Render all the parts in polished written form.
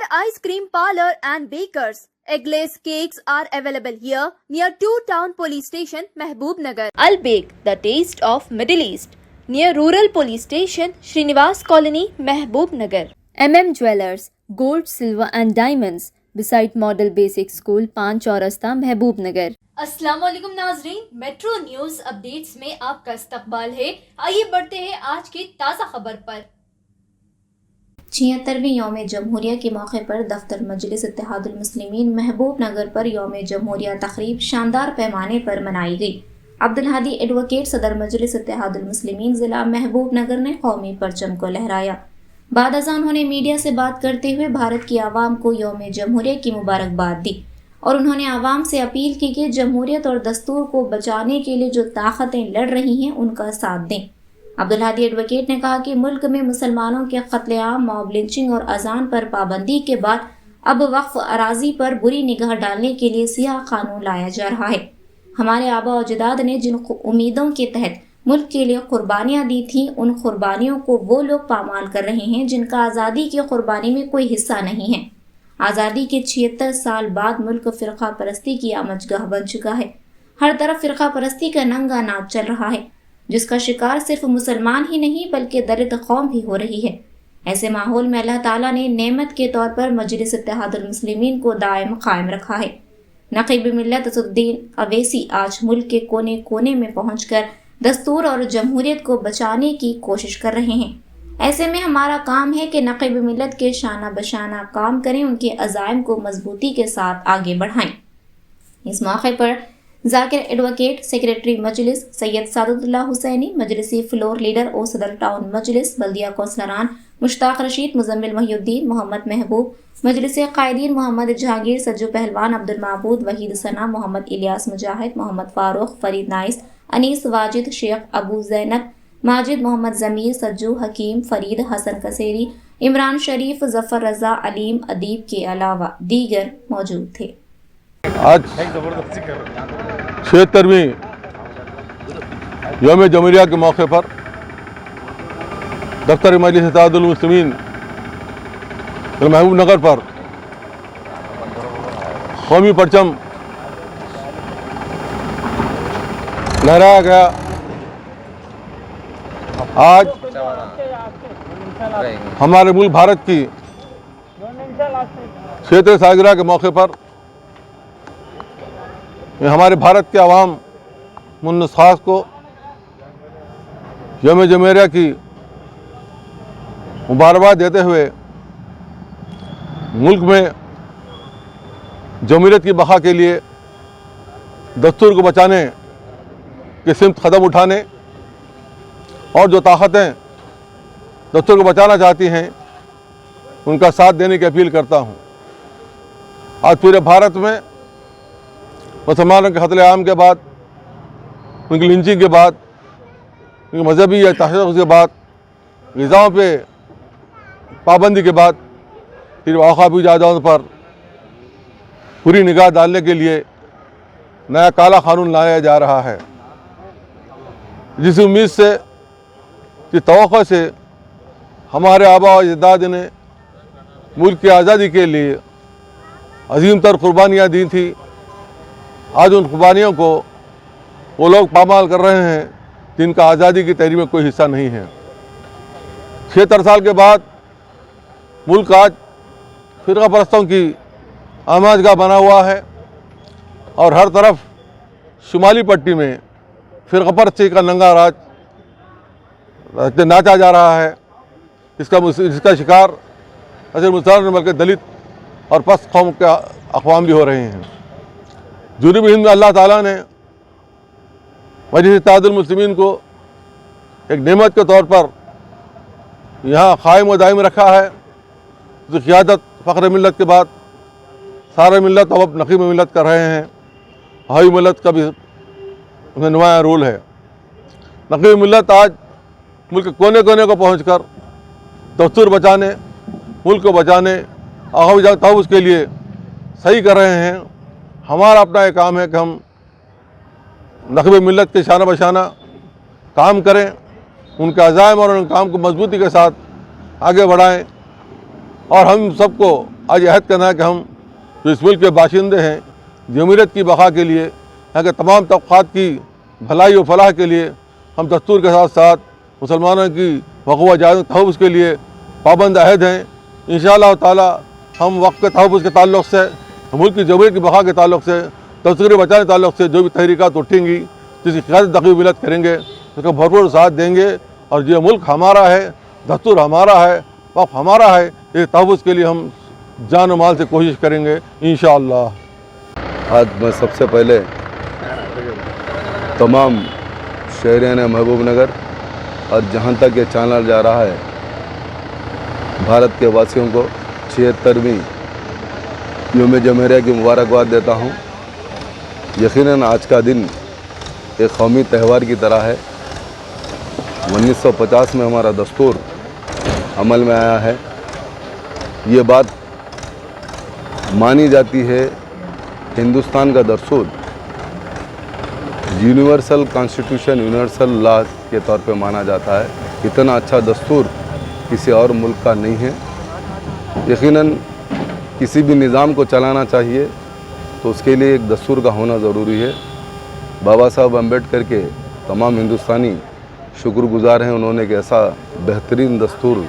Ice Cream Parlor and Bakers. Eggless cakes are available here near 2 Town Police Station, Mehboob-Nagar. Al Bake, the taste of Middle East, near Rural Police Station, Srinivas Colony, Mehboob-Nagar. Jewellers, Gold, Silver and Diamonds, beside Model Basic School, 5 चौरस्ता, महबूब-नगर। अस्सलाम वालेकुम नाजरीन, metro news updates में आपका इस्तकबाल है। आइए बढ़ते हैं आज की ताज़ा खबर पर। 76वें यौम जमहूरिया के मौके पर दफ्तर मजलिस इत्तेहादुल मुस्लिमीन महबूब नगर पर यौम जमहूरिया तकरीब शानदार पैमाने पर मनाई गई। अब्दुल हादी एडवोकेट सदर मजलिस इत्तेहादुल मुस्लिमीन जिला महबूब नगर ने कौमी परचम को लहराया। बाद अज़ां उन्होंने मीडिया से बात करते हुए भारत की आवाम को यौम जमहूरिया की मुबारकबाद दी और उन्होंने आवाम से अपील की कि जमहूरियत और दस्तूर को बचाने के लिए जो ताकतें लड़ रही हैं उनका साथ दें। अब्दुल हादी एडवोकेट ने कहा कि मुल्क में मुसलमानों के कत्लेआम, मॉब लिंचिंग और अजान पर पाबंदी के बाद अब वक्फ अराजी पर बुरी निगाह डालने के लिए सियाह कानून लाया जा रहा है। हमारे आबा और अजदाद ने जिन उम्मीदों के तहत मुल्क के लिए कुर्बानियाँ दी थीं, उन कुर्बानियों को वो लोग पामाल कर रहे हैं जिनका आज़ादी की कुर्बानी में कोई हिस्सा नहीं है। आज़ादी के 76 साल बाद मुल्क फ़िरक़ा परस्ती की आमजगाह बन चुका है। हर तरफ फ़िरक़ा परस्ती का नंगा नाच चल रहा है, जिसका शिकार सिर्फ मुसलमान ही नहीं बल्कि दरिद कौम भी हो रही है। ऐसे माहौल में अल्लाह ताला ने नेमत के तौर पर मजलिस इत्तेहादुल मुस्लिमीन को दायम कायम रखा है। नक़ीब मिल्लत असदुद्दीन अवैसी आज मुल्क के कोने कोने में पहुंचकर दस्तूर और जमहूरियत को बचाने की कोशिश कर रहे हैं। ऐसे में हमारा काम है कि नक़ीब मिल्लत के शाना बशाना काम करें, उनके अज़ाइम को मजबूती के साथ आगे बढ़ाएं। इस मौके पर जाकिर एडवोकेट, सेक्रेटरी मजलिस सैयद सादुल्लाह हुसैनी, मजलिसी फ्लोर लीडर ओ सदर टाउन मजलिस, बल्दिया कौंसलरान मुश्ताक रशीद, मुजम्मिल महिउद्दीन, मोहम्मद महबूब, मजलिस कायदीन मोहम्मद जहांगीर, सज्जू पहलवान, अब्दुल माबूद, वहीद सना, मोहम्मद इलियास मुजाहिद, मोहम्मद फारूक, फरीद नाइस, अनीस वाजिद, शेख अबू जैनब, माजिद, मोहम्मद जमीर, सज्जू हकीम, फरीद, हसन कसेरी, इमरान शरीफ, जफर रजा, अलीम, अदीब के अलावा दीगर मौजूद थे। आज 76वीं यौम जमहूरिया के मौके पर दफ्तर मजलिस इत्तेहादुल मुस्लिमीन महबूब नगर पर कौमी परचम लहराया गया। आज हमारे मुल्क भारत की 76 सालगिरह के मौके पर हमारे भारत के अवाम मुन्नस खास को यौम जमहूरिया की मुबारकबाद देते हुए मुल्क में जमहूरियत की बका के लिए दस्तूर को बचाने के सिमत कदम उठाने और जो ताकतें दस्तूर को बचाना चाहती हैं उनका साथ देने की अपील करता हूँ। आज पूरे भारत में मुसलमानों के कत्लेआम के बाद, उनकी लिंचिंग के बाद, उनकी मजहबी या तशद्दुद के बाद, ग़िज़ाओं पे पाबंदी के बाद फिर औक़ाफ़ी जायदादों पर पूरी निगाह डालने के लिए नया काला कानून लाया जा रहा है, जिस उम्मीद से, की तवक्को से हमारे आबा और अजदाद ने मुल्क की आज़ादी के लिए अजीम तर कुर्बानियाँ दी थी। आज उन कुर्बानियों को वो लोग पामाल कर रहे हैं जिनका आज़ादी की तहरीक में कोई हिस्सा नहीं है। 76 साल के बाद मुल्क आज फ़िरक़ा परस्तों की आमाजगाह बना हुआ है और हर तरफ शुमाली पट्टी में फ़िरक़ा परस्ती का नंगा राज नाचा जा रहा है, जिसका शिकार असल मुसलमान बल्कि दलित और पस्त कौम के अक़वाम भी हो रहे हैं। जुनूबी हिंद में अल्लाह ताला ने मजलिस इत्तेहादुल मुस्लिमीन को एक नेमत के तौर पर यहाँ कायम व दायम रखा है। जो क़ियादत फ़ख्र मिल्लत के बाद सारे मिल्लत अब नक़ीब मिल्लत कर रहे हैं। हाई मिल्लत का भी उसमें नुमायाँ रोल है। नक़ीब मिल्लत आज मुल्क के कोने कोने को पहुँच कर दस्तूर बचाने, मुल्क को बचाने, आगामी तहफ़्फ़ुज़ के लिए सही कर रहे हैं। हमारा अपना एक काम है कि हम नक़ीब मिल्लत के शाना बशाना काम करें, उनके अज़ाइम और उनके काम को मजबूती के साथ आगे बढ़ाएं और हम सबको आज अहद करना है कि हम जो इस मुल्क के बाशिंदे हैं, जमहूरियत की बका के लिए, यहाँ के तमाम तबक़ात की भलाई व फलाह के लिए हम दस्तूर के साथ साथ मुसलमानों की वक़्फ़ व जायज़ तहफ़्फ़ुज़ के लिए पाबंद अहद हैं। इंशाअल्लाह ताला हम वक्त के तहफ़्फ़ुज़ के ताल्लुक़ से, मुल्क की जमहूरियत की बका के ताल्लुक़ से, तस्करी बचाने के ताल्लुक़ से जो भी तहरीकात उठेंगी, जिसकी क़यादत तक़वी मिलत करेंगे, उसका भरपूर साथ देंगे। और ये मुल्क हमारा है, दस्तूर हमारा है, वक़्फ़ हमारा है, इस तहफ़्फ़ुज़ के लिए हम जान और माल से कोशिश करेंगे इंशाअल्लाह। आज मैं सबसे पहले तमाम शहरियान महबूब नगर और जहाँ तक ये चैनल जा रहा है, भारत के वासियों को 76वीं यौम जमहूरिया की मुबारकबाद देता हूँ। यकीनन आज का दिन एक कौमी त्यौहार की तरह है। 1950 में हमारा दस्तूर अमल में आया है। ये बात मानी जाती है, हिंदुस्तान का दस्तूर यूनिवर्सल कॉन्स्टिट्यूशन, यूनिवर्सल लॉ के तौर पे माना जाता है। इतना अच्छा दस्तूर किसी और मुल्क का नहीं है। यकीनन किसी भी निज़ाम को चलाना चाहिए तो उसके लिए एक दस्तूर का होना ज़रूरी है। बाबा साहब अम्बेडकर के तमाम हिंदुस्तानी शुक्रगुजार हैं। उन्होंने एक ऐसा बेहतरीन दस्तूर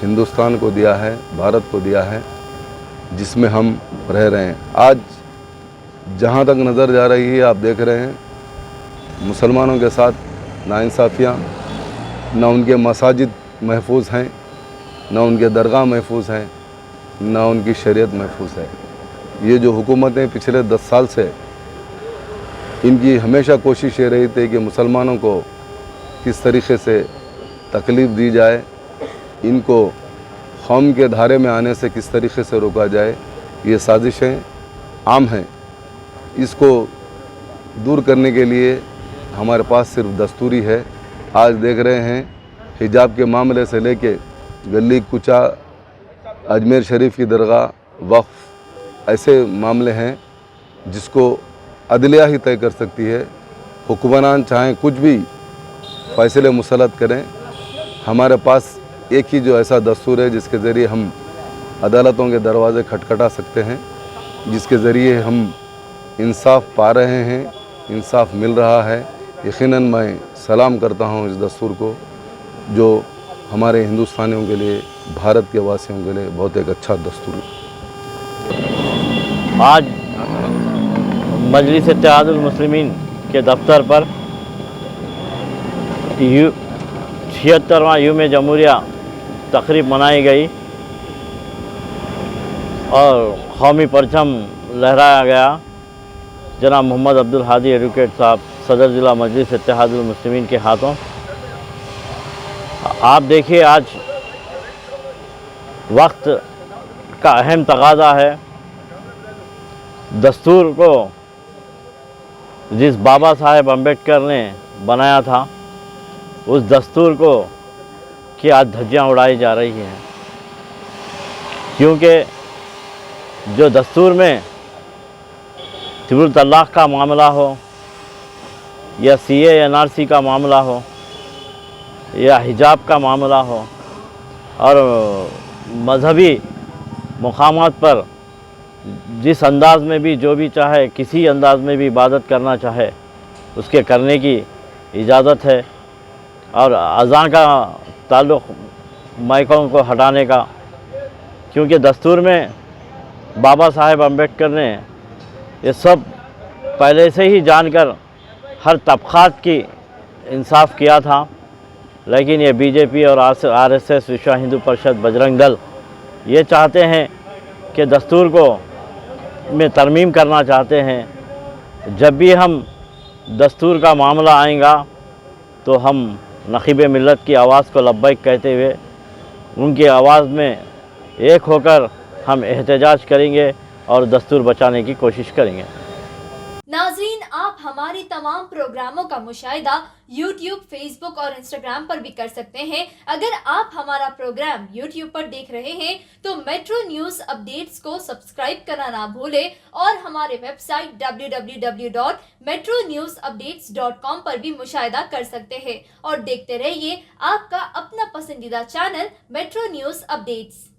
हिंदुस्तान को दिया है, भारत को दिया है, जिसमें हम रह रहे हैं। आज जहाँ तक नज़र जा रही है, आप देख रहे हैं मुसलमानों के साथ नाइंसाफ़ियाँ, ना उनके मसाजिद महफूज हैं, ना उनके दरगाह महफूज हैं, ना उनकी शरीयत महफूज है। ये जो हुकूमतें पिछले 10 साल से, इनकी हमेशा कोशिश ये रही थी कि मुसलमानों को किस तरीक़े से तकलीफ़ दी जाए, इनको कौम के धारे में आने से किस तरीक़े से रोका जाए। ये साजिशें आम हैं। इसको दूर करने के लिए हमारे पास सिर्फ दस्तूरी है। आज देख रहे हैं हिजाब के मामले से लेके गली कुचा, अजमेर शरीफ की दरगाह, वक्फ, ऐसे मामले हैं जिसको अदलिया ही तय कर सकती है। हुक्मरान चाहें कुछ भी फ़ैसले मुसलत करें, हमारे पास एक ही जो ऐसा दस्तूर है जिसके ज़रिए हम अदालतों के दरवाज़े खटखटा सकते हैं, जिसके ज़रिए हम इंसाफ पा रहे हैं, इंसाफ मिल रहा है। यकीनन मैं सलाम करता हूं इस दस्तूर को, जो हमारे हिंदुस्तानियों के लिए, भारत के वासियों के लिए बहुत एक अच्छा दस्तूर है। आज मजलिस इत्तेहादुल मुस्लिमीन के दफ्तर पर 76वां यौम जमहूरिया तकरीब मनाई गई और कौमी परचम लहराया गया। जनाब मोहम्मद अब्दुल हादी एडवोकेट साहब, सदर ज़िला मजलिस इत्तेहादुल मुस्लिमीन के हाथों। आप देखिए, आज वक्त का अहम तकाज़ा है। दस्तूर को जिस बाबा साहेब अम्बेडकर ने बनाया था, उस दस्तूर को की आज धज्जियाँ उड़ाई जा रही हैं, क्योंकि जो दस्तूर में तिबुल तलाक़ का मामला हो, या CA NRC का मामला हो, या हिजाब का मामला हो, और मजहबी मुकामात पर जिस अंदाज़ में भी जो भी चाहे, किसी अंदाज़ में भी इबादत करना चाहे, उसके करने की इजाज़त है। और अज़ान का ताल्लुक़ माइकों को हटाने का, क्योंकि दस्तूर में बाबा साहेब अम्बेडकर ने ये सब पहले से ही जानकर हर तबक़ात की इंसाफ किया था। लेकिन ये BJP और RSS, विश्व हिंदू परिषद, बजरंग दल ये चाहते हैं कि दस्तूर को में तरमीम करना चाहते हैं। जब भी हम दस्तूर का मामला आएगा तो हम नक़ीब मिल्लत की आवाज़ को लब्बैक कहते हुए उनकी आवाज़ में एक होकर हम एहतजाज करेंगे और दस्तूर बचाने की कोशिश करेंगे। नाज़रीन, आप हमारे तमाम प्रोग्रामों का मुशाहिदा YouTube, Facebook और Instagram पर भी कर सकते हैं। अगर आप हमारा प्रोग्राम YouTube पर देख रहे हैं तो मेट्रो न्यूज़ अपडेट्स को सब्सक्राइब करना ना भूलें और हमारे वेबसाइट www.metronewsupdates.com पर भी मुशाहिदा कर सकते हैं। और देखते रहिए आपका अपना पसंदीदा चैनल मेट्रो न्यूज़ अपडेट्स।